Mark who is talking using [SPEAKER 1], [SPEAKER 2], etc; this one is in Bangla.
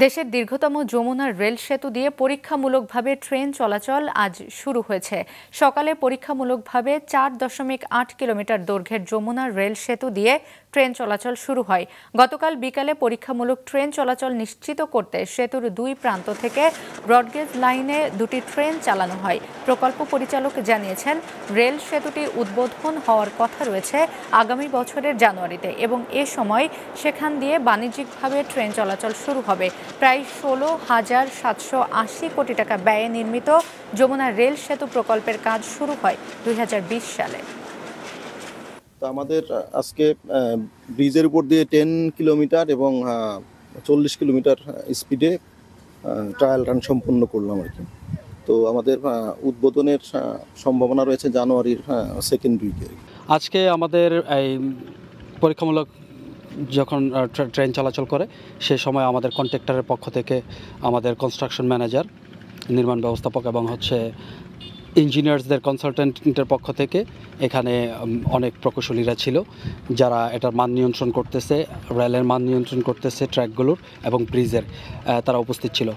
[SPEAKER 1] দেশের দীর্ঘতম যমুনা রেল সেতু দিয়ে পরীক্ষামূলকভাবে ট্রেন চলাচল আজ শুরু হয়েছে। সকালে পরীক্ষামূলকভাবে 4.8 কিলোমিটার দৈর্ঘ্যের যমুনা রেল সেতু দিয়ে ট্রেন চলাচল শুরু হয়। গতকাল বিকালে পরীক্ষামূলক ট্রেন চলাচল নিশ্চিত করতে সেতুর দুই প্রান্ত থেকে ব্রডগেজ লাইনে দুটি ট্রেন চালানো হয়। প্রকল্প পরিচালক জানিয়েছেন, রেল সেতুটি উদ্বোধন হওয়ার কথা রয়েছে আগামী বছরের জানুয়ারিতে এবং এ সময় সেখান দিয়ে বাণিজ্যিকভাবে ট্রেন চলাচল শুরু হবে। প্রায় 16,780 কোটি টাকা ব্যয়ে নির্মিত যমুনা রেল সেতু প্রকল্পের কাজ শুরু হয় 2020 সালে।
[SPEAKER 2] তো আমাদের আজকে ব্রিজের উপর দিয়ে 10 কিলোমিটার এবং 40 কিলোমিটার স্পিডে ট্রায়াল রান সম্পন্ন করলাম আর কি। তো আমাদের উদ্বোধনের সম্ভাবনা রয়েছে জানুয়ারির সেকেন্ড উইকে।
[SPEAKER 3] আজকে আমাদের এই পরীক্ষামূলক যখন ট্রেন চলাচল করে সে সময় আমাদের কন্ট্রাক্টরের পক্ষ থেকে আমাদের কনস্ট্রাকশন ম্যানেজার, নির্মাণ ব্যবস্থাপক এবং ইঞ্জিনিয়ার্সদের কনসালটেন্টের পক্ষ থেকে এখানে অনেক প্রকৌশলীরা ছিল যারা এটার মান নিয়ন্ত্রণ করতেছে, রেলের মান নিয়ন্ত্রণ করতেছে, ট্র্যাকগুলোর এবং ব্রিজের, তারা উপস্থিত ছিল।